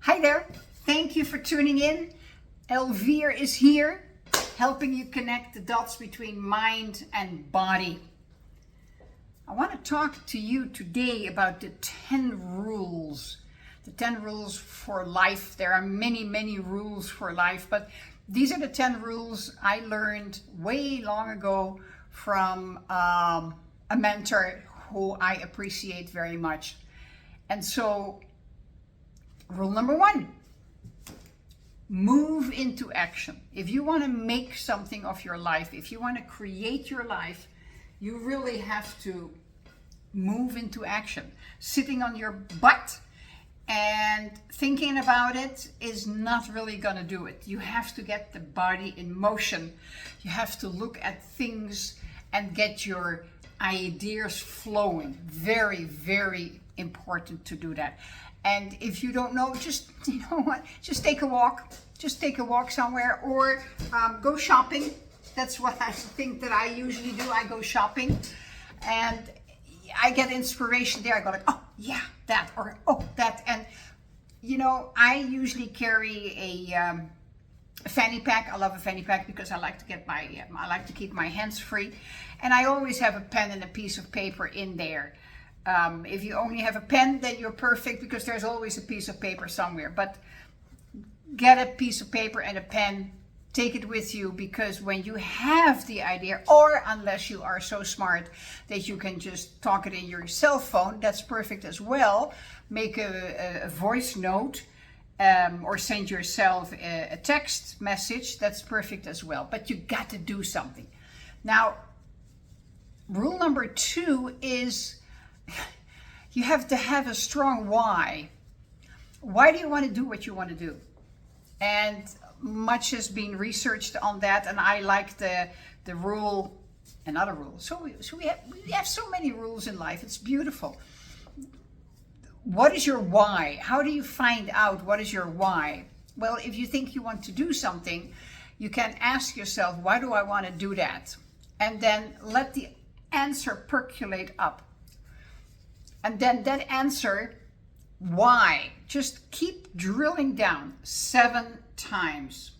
Hi there. Thank you for tuning in. Elvire is here, helping you connect the dots between mind and body. I want to talk to you today about the 10 rules. The 10 rules for life. There are many, many rules for life, but these are the 10 rules I learned way long ago from a mentor who I appreciate very much. And so, rule number 1, move into action. If you want to make something of your life, if you want to create your life, you really have to move into action. Sitting on your butt and thinking about it is not really going to do it. You have to get the body in motion. You have to look at things and get your ideas flowing. Very, very important to do that. And if you don't know, just take a walk. Just take a walk somewhere, or go shopping. That's what I think that I usually do. I go shopping and I get inspiration there. I go like, oh yeah, that, or oh that. And I usually carry a fanny pack. I love a fanny pack because I like to keep my hands free. And I always have a pen and a piece of paper in there. If you only have a pen, then you're perfect because there's always a piece of paper somewhere. But get a piece of paper and a pen, take it with you, because when you have the idea, or unless you are so smart that you can just talk it in your cell phone, that's perfect as well. Make a voice note or send yourself a text message, that's perfect as well. But you got to do something. Now, rule number 2 is you have to have a strong why. Why do you want to do what you want to do? And much has been researched on that, and I like the rule, another rule. So we have so many rules in life. It's beautiful. What is your why? How do you find out what is your why? Well, if you think you want to do something, you can ask yourself, why do I want to do that? And then let the answer percolate up. And then that answer, why, just keep drilling down 7 times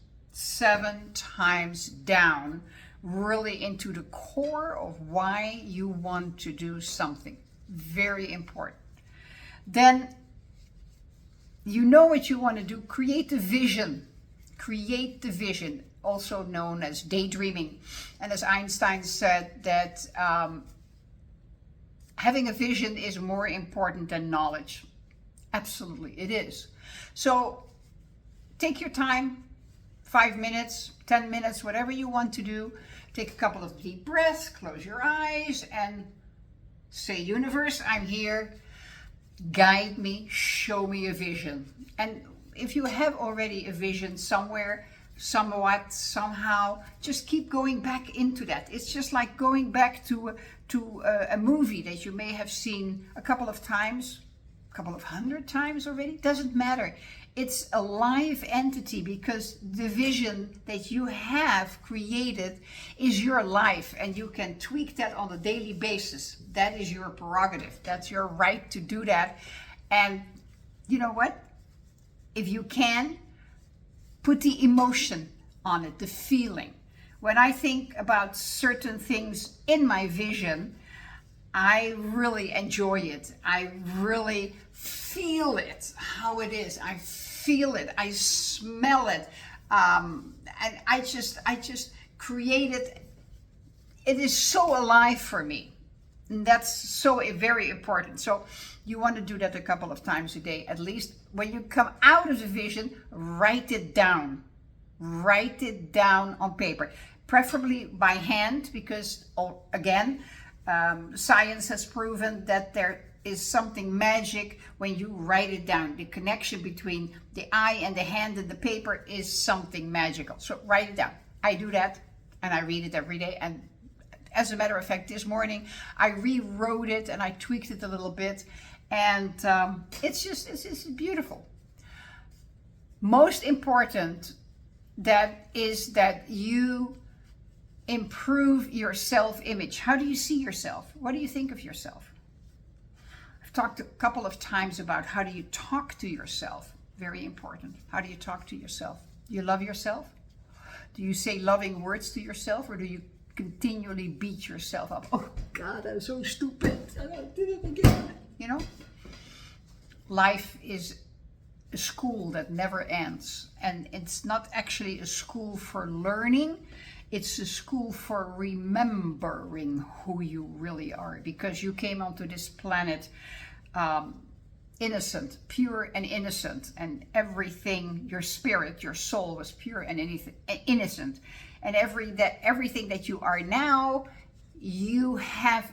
down, really into the core of why you want to do something. Very important. Then you know what you want to do. Create the vision. Create the vision, also known as daydreaming. And as Einstein said, that having a vision is more important than knowledge. Absolutely, it is. So take your time, 5 minutes, 10 minutes, whatever you want to do. Take a couple of deep breaths, close your eyes, and say, universe, I'm here. Guide me, show me a vision. And if you have already a vision somewhere, somewhat, somehow, just keep going back into that. It's just like going back to a movie that you may have seen a couple of times, a couple of 100 times already. Doesn't matter. It's a live entity, because the vision that you have created is your life, and you can tweak that on a daily basis. That is your prerogative. That's your right to do that. And you know what? If you can, put the emotion on it, the feeling. When I think about certain things in my vision, I really enjoy it. I really feel it, how it is. I feel it. I smell it. And I just create it. It is so alive for me. And that's so very important. So you want to do that a couple of times a day, at least. When you come out of the vision, write it down. Write it down on paper, preferably by hand, because again, science has proven that there is something magic when you write it down. The connection between the eye and the hand and the paper is something magical. So write it down. I do that, and I read it every day. And as a matter of fact, this morning I rewrote it and I tweaked it a little bit, and it's beautiful. Most important, that is that you improve your self-image. How do you see yourself? What do you think of yourself? I've talked a couple of times about how do you talk to yourself. Very important. How do you talk to yourself? Do you love yourself? Do you say loving words to yourself, or do you continually beat yourself up? Oh God, I'm so stupid. I did it again. You know? Life is a school that never ends. And it's not actually a school for learning. It's a school for remembering who you really are. Because you came onto this planet innocent, pure and innocent, and everything, your spirit, your soul was pure and innocent, and everything that you are now, you have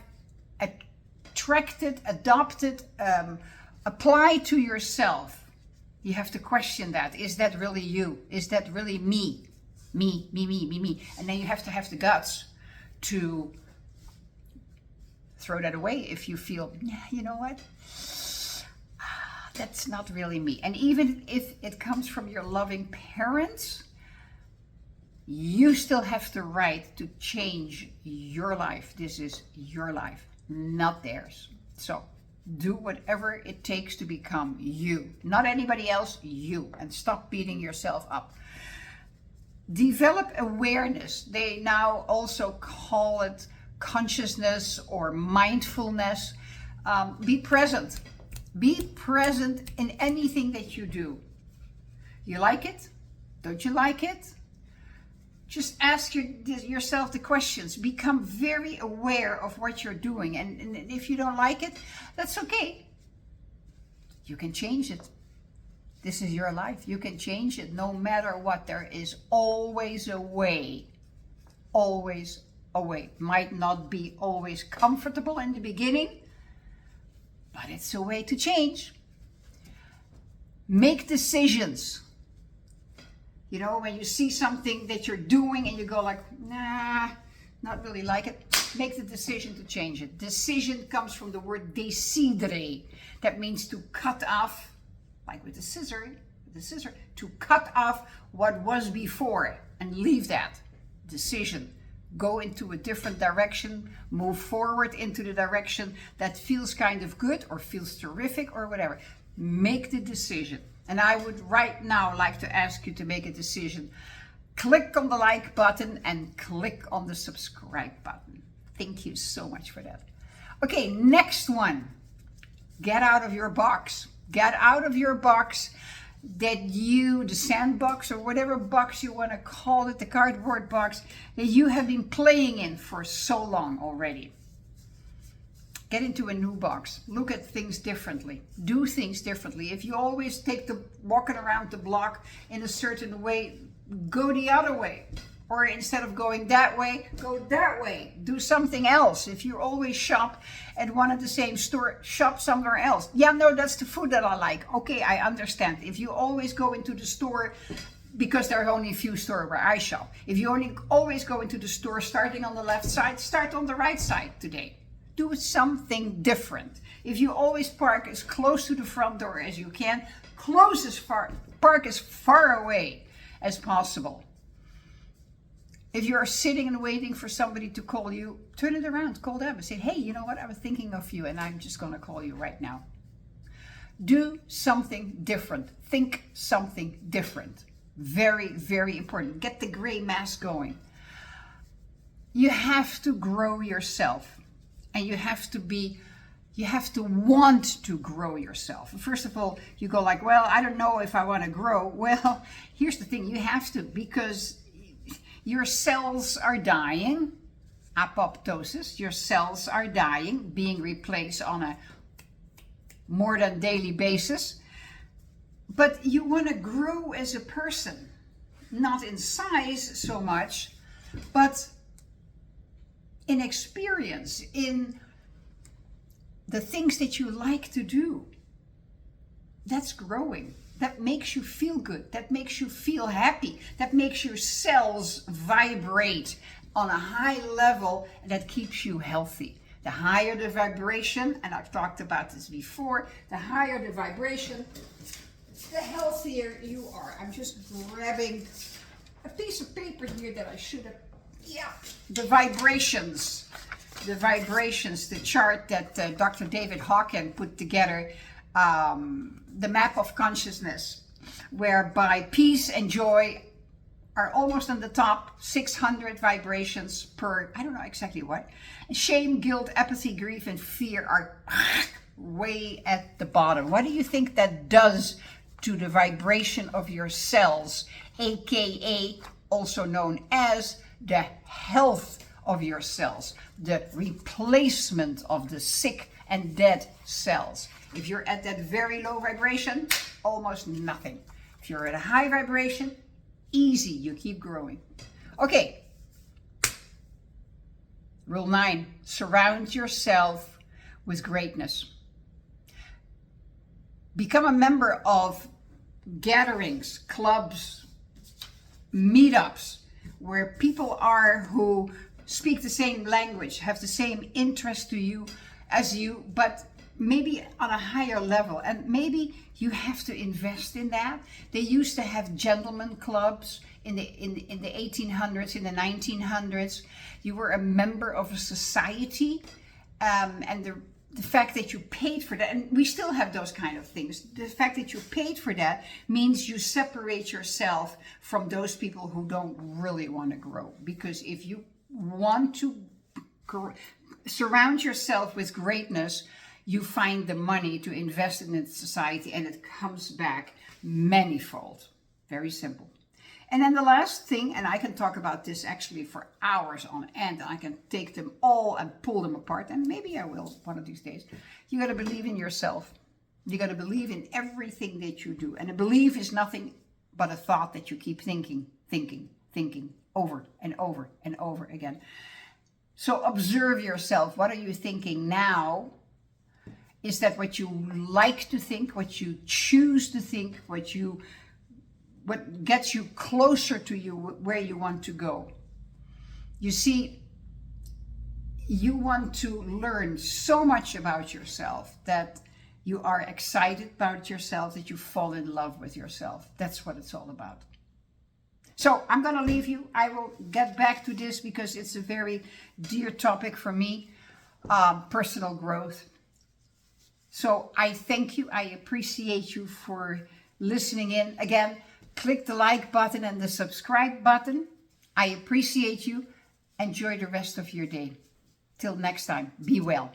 attracted, adopted, applied to yourself. You have to question that. Is that really you? Is that really me? Me. And then you have to have the guts to throw that away if you feel, you know what? That's not really me. And even if it comes from your loving parents, you still have the right to change your life. This is your life, not theirs. So do whatever it takes to become you, not anybody else, you, and stop beating yourself up. Develop awareness. They now also call it consciousness or mindfulness. Be present. Be present in anything that you do. You like it? Don't you like it? Just ask yourself the questions. Become very aware of what you're doing. And if you don't like it, that's okay. You can change it. This is your life. You can change it no matter what. There is always a way. Always a way. Might not be always comfortable in the beginning, but it's a way to change. Make decisions. You know, when you see something that you're doing and you go like, nah, not really like it, make the decision to change it. Decision comes from the word decidere. That means to cut off, like with the scissor, to cut off what was before and leave that. Decision. Go into a different direction, move forward into the direction that feels kind of good or feels terrific or whatever. Make the decision. And I would right now like to ask you to make a decision. Click on the like button and click on the subscribe button. Thank you so much for that. Okay, next one. Get out of your box. Get out of your box that the sandbox or whatever box you want to call it, the cardboard box that you have been playing in for so long already. Get into a new box. Look at things differently. Do things differently. If you always take the walking around the block in a certain way, go the other way. Or instead of going that way, go that way. Do something else. If you always shop at one and the same store, shop somewhere else. Yeah, no, that's the food that I like. Okay, I understand. If you always go into the store, because there are only a few stores where I shop. If you always go into the store starting on the left side, start on the right side today. Do something different. If you always park as close to the front door as you can, park as far away as possible. If you're sitting and waiting for somebody to call you, turn it around, call them and say, hey, you know what? I was thinking of you and I'm just going to call you right now. Do something different. Think something different. Very, very important. Get the gray mask going. You have to grow yourself and you have to want to grow yourself. First of all, you go like, well, I don't know if I want to grow. Well, here's the thing. You have to, because your cells are dying, apoptosis, your cells are dying, being replaced on a more than daily basis. But you want to grow as a person, not in size so much, but in experience, in the things that you like to do. That's growing. That makes you feel good. That makes you feel happy. That makes your cells vibrate on a high level, and that keeps you healthy. The higher the vibration, and I've talked about this before, the higher the vibration, the healthier you are. I'm just grabbing a piece of paper here that I should have. Yeah, the vibrations, the chart that Dr. David Hawkins put together. The map of consciousness. whereby peace and joy are almost on the top, 600 vibrations per, I don't know exactly what. Shame, guilt, apathy, grief, and fear are way at the bottom. What do you think that does to the vibration of your cells, aka also known as the health of your cells, the replacement of the sick and dead cells? If you're at that very low vibration, almost nothing. If you're at a high vibration, easy, you keep growing. Okay. Rule 9, surround yourself with greatness. Become a member of gatherings, clubs, meetups, where people are who speak the same language, have the same interest to you as you, but maybe on a higher level. And maybe you have to invest in that. They used to have gentlemen clubs in the 1800s, in the 1900s. You were a member of a society, and the fact that you paid for that, and we still have those kind of things, the fact that you paid for that means you separate yourself from those people who don't really want to grow. Because if you want to surround yourself with greatness, you find the money to invest in the society, and it comes back manifold. Very simple. And then the last thing, and I can talk about this actually for hours on end, I can take them all and pull them apart, and maybe I will one of these days. You got to believe in yourself. You got to believe in everything that you do. And a belief is nothing but a thought that you keep thinking over and over and over again. So observe yourself. What are you thinking now? Is that what you like to think, what you choose to think, what gets you closer to you, where you want to go? You see, you want to learn so much about yourself that you are excited about yourself, that you fall in love with yourself. That's what it's all about. So I'm going to leave you. I will get back to this because it's a very dear topic for me, personal growth. So I thank you. I appreciate you for listening in. Again, click the like button and the subscribe button. I appreciate you. Enjoy the rest of your day. Till next time, be well.